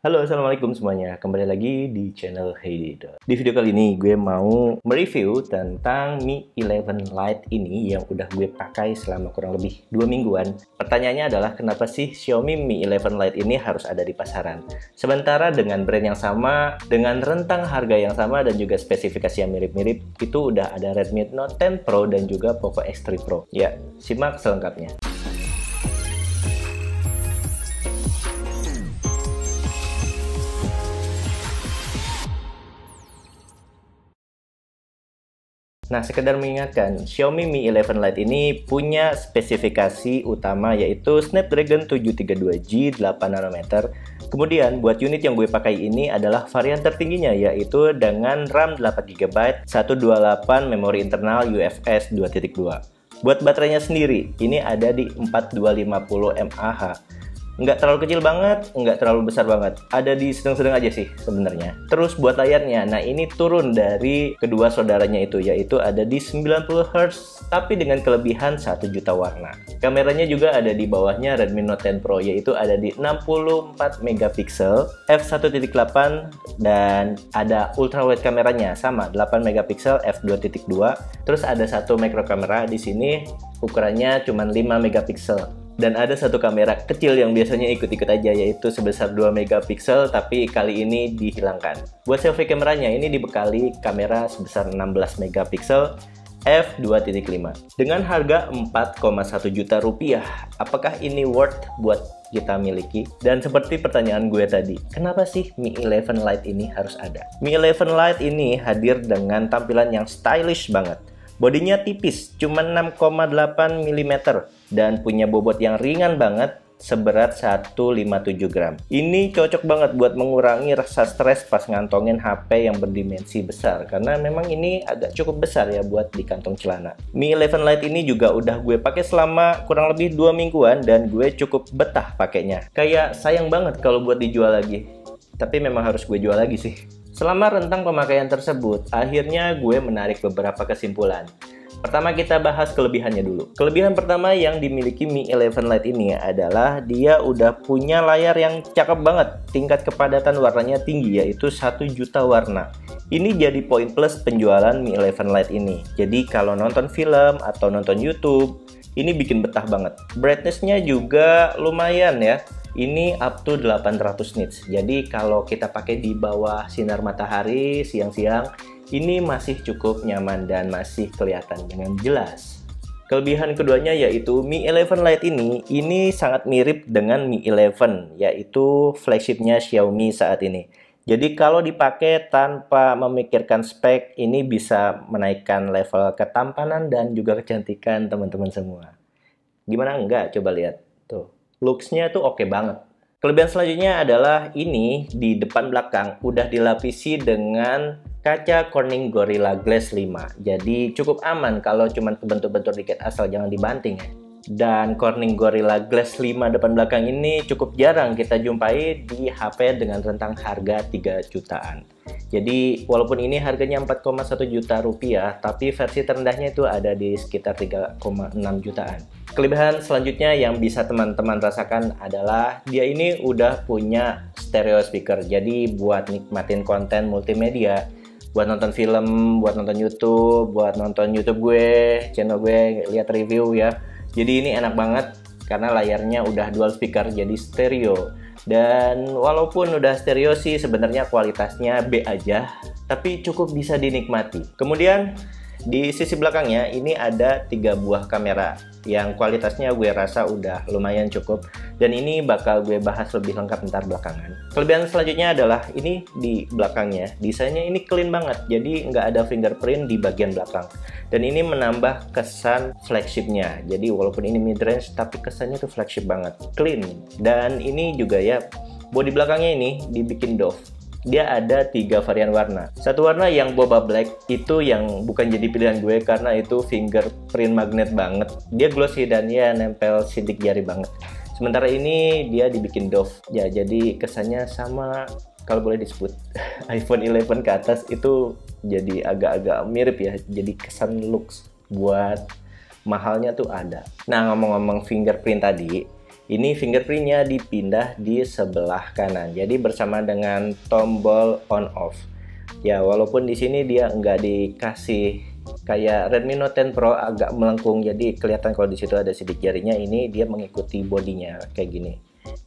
Halo, assalamualaikum semuanya. Kembali lagi di channel HeyDedo. Di video kali ini gue mau mereview tentang Mi 11 Lite ini yang udah gue pakai selama kurang lebih 2 mingguan. Pertanyaannya adalah kenapa sih Xiaomi Mi 11 Lite ini harus ada di pasaran? Sementara dengan brand yang sama, dengan rentang harga yang sama dan juga spesifikasi yang mirip-mirip, itu udah ada Redmi Note 10 Pro dan juga Poco X3 Pro. Ya, simak selengkapnya. Nah, sekedar mengingatkan, Xiaomi Mi 11 Lite ini punya spesifikasi utama yaitu Snapdragon 732G 8nm. Kemudian, buat unit yang gue pakai ini adalah varian tertingginya yaitu dengan RAM 8GB, 128 memori internal UFS 2.2. Buat baterainya sendiri, ini ada di 4250 mAh. Nggak terlalu kecil banget, nggak terlalu besar banget. Ada di sedang-sedang aja sih sebenarnya. Terus buat layarnya, nah ini turun dari kedua saudaranya itu, yaitu ada di 90Hz, tapi dengan kelebihan 1 juta warna. Kameranya juga ada di bawahnya Redmi Note 10 Pro, yaitu ada di 64 megapiksel, f1.8, dan ada ultrawide kameranya, sama 8 megapiksel f2.2. Terus ada satu makro kamera di sini, ukurannya cuma 5 megapiksel. Dan ada satu kamera kecil yang biasanya ikut-ikut aja, yaitu sebesar 2 megapiksel, tapi kali ini dihilangkan. Buat selfie kameranya ini dibekali kamera sebesar 16 megapiksel f2.5 dengan harga 4,1 juta rupiah. Apakah ini worth buat kita miliki? Dan seperti pertanyaan gue tadi, kenapa sih Mi 11 Lite ini harus ada? Mi 11 Lite ini hadir dengan tampilan yang stylish banget. Bodinya tipis, cuma 6,8 mm dan punya bobot yang ringan banget, seberat 157 gram. Ini cocok banget buat mengurangi rasa stres pas ngantongin HP yang berdimensi besar, karena memang ini agak cukup besar ya buat di kantong celana. Mi 11 Lite ini juga udah gue pakai selama kurang lebih 2 mingguan dan gue cukup betah pakainya. Kayak sayang banget kalau buat dijual lagi. Tapi memang harus gue jual lagi sih. Selama rentang pemakaian tersebut, akhirnya gue menarik beberapa kesimpulan. Pertama, kita bahas kelebihannya dulu. Kelebihan pertama yang dimiliki Mi 11 Lite ini adalah dia udah punya layar yang cakep banget. Tingkat kepadatan warnanya tinggi, yaitu 1 juta warna. Ini jadi poin plus penjualan Mi 11 Lite ini. Jadi kalau nonton film atau nonton YouTube, ini bikin betah banget. Brightness-nya juga lumayan ya. Ini up to 800 nits. Jadi kalau kita pakai di bawah sinar matahari siang-siang, ini masih cukup nyaman dan masih kelihatan dengan jelas. Kelebihan keduanya yaitu Mi 11 Lite ini sangat mirip dengan Mi 11, yaitu flagshipnya Xiaomi saat ini. Jadi kalau dipakai tanpa memikirkan spek, ini bisa menaikkan level ketampanan dan juga kecantikan teman-teman semua. Gimana enggak? Coba lihat. Tuh. Looks-nya tuh oke banget. Kelebihan selanjutnya adalah ini di depan belakang udah dilapisi dengan kaca Corning Gorilla Glass 5. Jadi cukup aman kalau cuma kebentur-bentur dikit, asal jangan dibanting ya. Dan Corning Gorilla Glass 5 depan belakang ini cukup jarang kita jumpai di HP dengan rentang harga 3 jutaan. Jadi walaupun ini harganya 4,1 juta rupiah, tapi versi terendahnya itu ada di sekitar 3,6 jutaan. Kelebihan selanjutnya yang bisa teman-teman rasakan adalah dia ini udah punya stereo speaker. Jadi buat nikmatin konten multimedia, buat nonton film, buat nonton YouTube, buat nonton YouTube gue, channel gue, lihat review ya. Jadi ini enak banget karena layarnya udah dual speaker jadi stereo. Dan walaupun udah stereo sih sebenarnya kualitasnya B aja, tapi cukup bisa dinikmati. Kemudian di sisi belakangnya ini ada 3 buah kamera yang kualitasnya gue rasa udah lumayan cukup, dan ini bakal gue bahas lebih lengkap ntar belakangan. Kelebihan selanjutnya adalah ini di belakangnya, desainnya ini clean banget, jadi nggak ada fingerprint di bagian belakang, dan ini menambah kesan flagshipnya. Jadi walaupun ini mid range tapi kesannya tuh flagship banget, clean. Dan ini juga ya, bodi belakangnya ini dibikin doff. Dia ada 3 varian warna. Satu warna yang boba black, itu yang bukan jadi pilihan gue karena itu fingerprint magnet banget. Dia glossy dan ya nempel sidik jari banget. Sementara ini dia dibikin doff. Ya, jadi kesannya sama, kalau boleh disebut iPhone 11 ke atas itu jadi agak-agak mirip ya. Jadi kesan looks buat mahalnya tuh ada. Nah, ngomong-ngomong fingerprint tadi, Ini fingerprintnya dipindah di sebelah kanan, jadi bersama dengan tombol on off. Ya, walaupun di sini dia nggak dikasih kayak Redmi Note 10 Pro agak melengkung, jadi kelihatan kalau di situ ada sidik jarinya. Ini dia mengikuti bodinya kayak gini.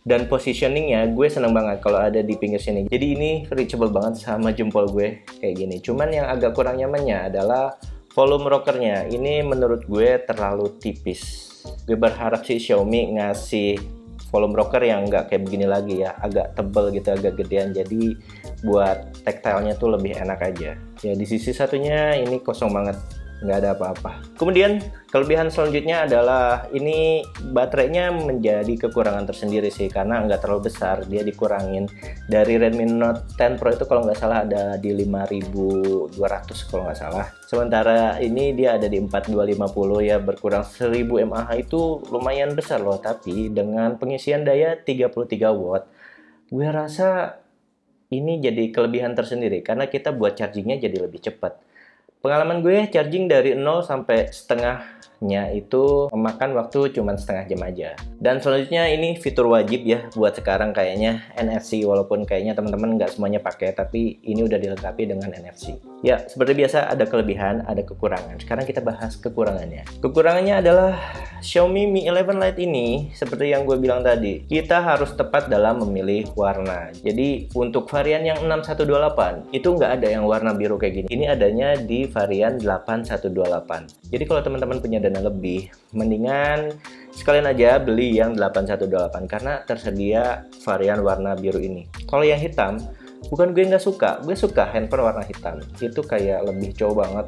Dan positioningnya gue seneng banget kalau ada di pinggir sini. Jadi ini reachable banget sama jempol gue kayak gini. Cuman yang agak kurang nyamannya adalah volume rockernya. Ini menurut gue terlalu tipis. Gue berharap sih Xiaomi ngasih volume rocker yang nggak kayak begini lagi ya, agak tebel gitu, agak gedean, jadi buat tactile-nya tuh lebih enak aja. Ya di sisi satunya ini kosong banget, nggak ada apa-apa. Kemudian kelebihan selanjutnya adalah ini baterainya menjadi kekurangan tersendiri sih, karena nggak terlalu besar, dia dikurangin dari Redmi Note 10 Pro itu kalau nggak salah ada di 5200 kalau nggak salah. Sementara ini dia ada di 4250 ya, berkurang 1000 mAh, itu lumayan besar loh. Tapi dengan pengisian daya 33 watt, gue rasa ini jadi kelebihan tersendiri karena kita buat chargingnya jadi lebih cepat. Pengalaman gue charging dari 0 sampai setengahnya itu memakan waktu cuma setengah jam aja. Dan selanjutnya ini fitur wajib ya buat sekarang kayaknya, NFC, walaupun kayaknya teman-teman nggak semuanya pakai, tapi ini udah dilengkapi dengan NFC. Ya, seperti biasa ada kelebihan, ada kekurangan. Sekarang kita bahas kekurangannya. Kekurangannya adalah Xiaomi Mi 11 Lite ini, seperti yang gue bilang tadi, kita harus tepat dalam memilih warna. Jadi untuk varian yang 6128 itu nggak ada yang warna biru kayak gini. Ini adanya di varian 8128. Jadi kalau teman-teman punya dana lebih, mendingan sekalian aja beli yang 8128 karena tersedia varian warna biru ini. Kalau yang hitam, bukan gue nggak suka, gue suka handphone warna hitam. Itu kayak lebih cowok banget.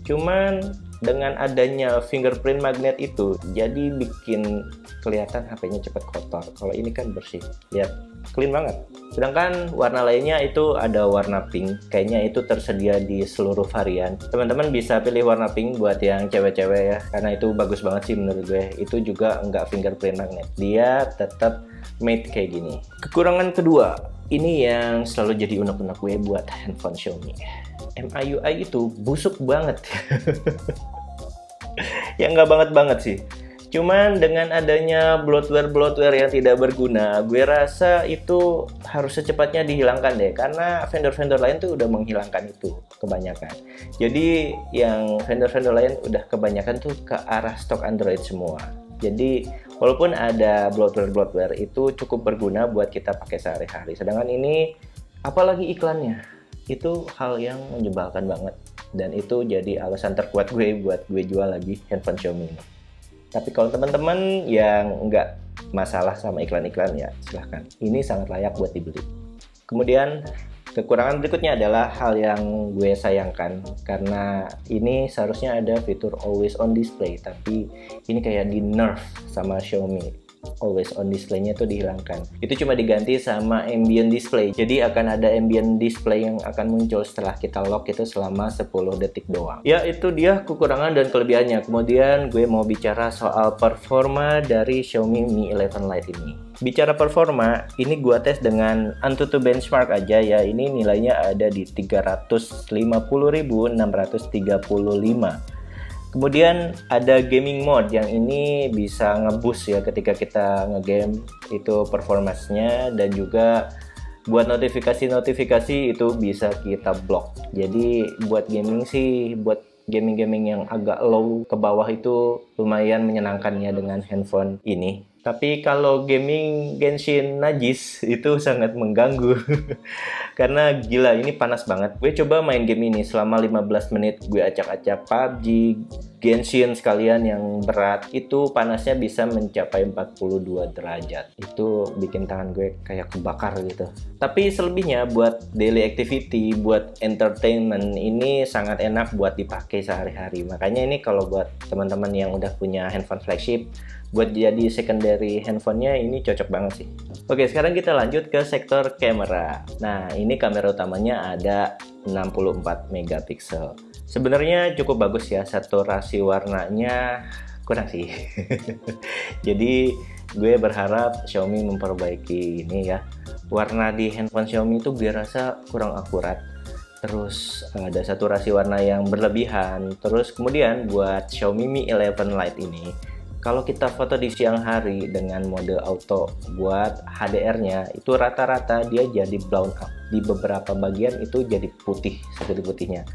Cuman dengan adanya fingerprint magnet itu, jadi bikin kelihatan HP-nya cepat kotor. Kalau ini kan bersih, ya clean banget. Sedangkan warna lainnya itu ada warna pink, kayaknya itu tersedia di seluruh varian. Teman-teman bisa pilih warna pink buat yang cewek-cewek ya, karena itu bagus banget sih menurut gue. Itu juga nggak fingerprint magnet, dia tetap made kayak gini. Kekurangan kedua, ini yang selalu jadi unek-unek gue buat handphone Xiaomi. MIUI itu busuk banget. Ya nggak banget sih. Cuman dengan adanya bloatware yang tidak berguna, gue rasa itu harus secepatnya dihilangkan deh. Karena vendor-vendor lain tuh udah menghilangkan itu kebanyakan. Jadi yang vendor-vendor lain udah kebanyakan tuh ke arah stok Android semua. Jadi walaupun ada bloatware itu cukup berguna buat kita pakai sehari-hari. Sedangkan ini apalagi iklannya, itu hal yang menyebalkan banget. Dan itu jadi alasan terkuat gue buat gue jual lagi handphone Xiaomi ini. Tapi kalau teman-teman yang nggak masalah sama iklan-iklan ya silahkan. Ini sangat layak buat dibeli. Kemudian kekurangan berikutnya adalah hal yang gue sayangkan, karena ini seharusnya ada fitur always on display, tapi ini kayak di nerf sama Xiaomi. Always on display-nya itu dihilangkan. Itu cuma diganti sama ambient display. Jadi akan ada ambient display yang akan muncul setelah kita lock itu selama 10 detik doang. Ya, itu dia kekurangan dan kelebihannya. Kemudian gue mau bicara soal performa dari Xiaomi Mi 11 Lite ini. Bicara performa, ini gue tes dengan Antutu benchmark aja ya. Ini nilainya ada di 350.635. Kemudian ada gaming mode yang ini bisa nge-boost ya ketika kita nge-game, itu performance-nya, dan juga buat notifikasi itu bisa kita block. Jadi buat gaming sih, buat gaming yang agak low ke bawah itu lumayan menyenangkannya dengan handphone ini. Tapi kalau gaming Genshin najis itu sangat mengganggu. Karena gila, ini panas banget. Gue coba main game ini selama 15 menit. Gue acak-acak PUBG, Genshin sekalian yang berat. Itu panasnya bisa mencapai 42 derajat. Itu bikin tangan gue kayak kebakar gitu. Tapi selebihnya buat daily activity, buat entertainment, ini sangat enak buat dipakai sehari-hari. Makanya ini kalau buat teman-teman yang udah punya handphone flagship, buat jadi secondary handphonenya ini cocok banget sih. Oke, sekarang kita lanjut ke sektor kamera. Nah, ini kamera utamanya ada 64 megapiksel. Sebenarnya cukup bagus ya, saturasi warnanya kurang sih. Jadi gue berharap Xiaomi memperbaiki ini ya. Warna di handphone Xiaomi itu gue rasa kurang akurat. Terus ada saturasi warna yang berlebihan. Terus kemudian buat Xiaomi Mi 11 Lite ini, Kalau kita foto di siang hari dengan mode auto buat HDR-nya, itu rata-rata dia jadi blown up. Di beberapa bagian itu jadi putih, seperti putihnya.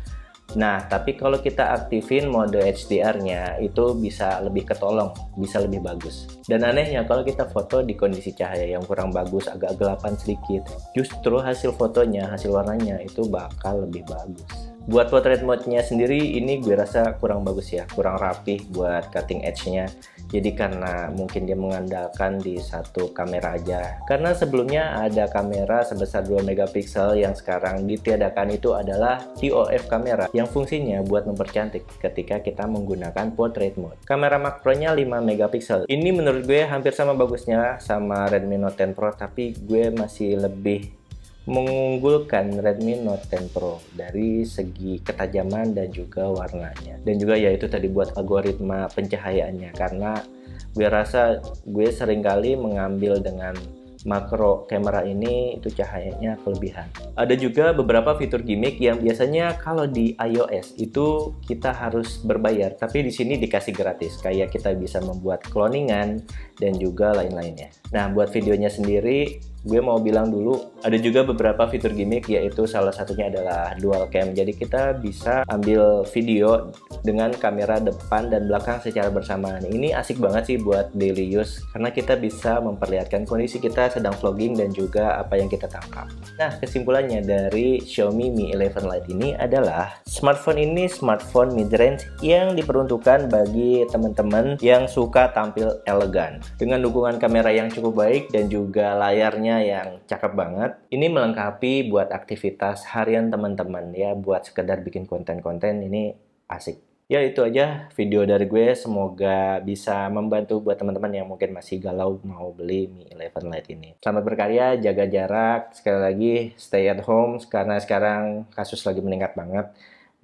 Nah, tapi kalau kita aktifin mode HDR-nya, itu bisa lebih ketolong, bisa lebih bagus. Dan anehnya, kalau kita foto di kondisi cahaya yang kurang bagus, agak gelapan sedikit, justru hasil fotonya, hasil warnanya itu bakal lebih bagus. Buat portrait mode-nya sendiri, ini gue rasa kurang bagus ya, kurang rapih buat cutting edge-nya. Jadi karena mungkin dia mengandalkan di satu kamera aja. Karena sebelumnya ada kamera sebesar 2 megapiksel yang sekarang ditiadakan, itu adalah TOF kamera yang fungsinya buat mempercantik ketika kita menggunakan portrait mode. Kamera makronya 5 megapiksel. Ini menurut gue hampir sama bagusnya sama Redmi Note 10 Pro, tapi gue masih lebih mengunggulkan Redmi Note 10 Pro dari segi ketajaman dan juga warnanya, dan juga yaitu tadi buat algoritma pencahayaannya, karena gue rasa gue seringkali mengambil dengan makro kamera ini itu cahayanya kelebihan. Ada juga beberapa fitur gimmick yang biasanya kalau di iOS itu kita harus berbayar, tapi di sini dikasih gratis, kayak kita bisa membuat cloningan dan juga lain-lainnya. Nah, buat videonya sendiri gue mau bilang dulu, ada juga beberapa fitur gimmick, yaitu salah satunya adalah dual cam. Jadi kita bisa ambil video dengan kamera depan dan belakang secara bersamaan. Ini asik banget sih buat daily use, karena kita bisa memperlihatkan kondisi kita sedang vlogging dan juga apa yang kita tangkap. Nah, kesimpulannya dari Xiaomi Mi 11 Lite ini adalah smartphone ini smartphone mid-range yang diperuntukkan bagi teman-teman yang suka tampil elegan. Dengan dukungan kamera yang cukup baik dan juga layarnya yang cakep banget. Ini melengkapi buat aktivitas harian teman-teman ya, buat sekedar bikin konten-konten ini asik. Ya, itu aja video dari gue, semoga bisa membantu buat teman-teman yang mungkin masih galau mau beli Mi 11 Lite ini. Selamat berkarya, jaga jarak, sekali lagi stay at home karena sekarang kasus lagi meningkat banget.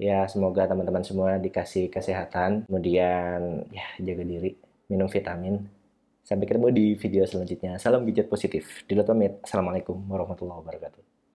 Ya, semoga teman-teman semua dikasih kesehatan, kemudian ya jaga diri, minum vitamin. Sampai ketemu di video selanjutnya. Salam pijat positif. Dila pamit. Assalamualaikum warahmatullahi wabarakatuh.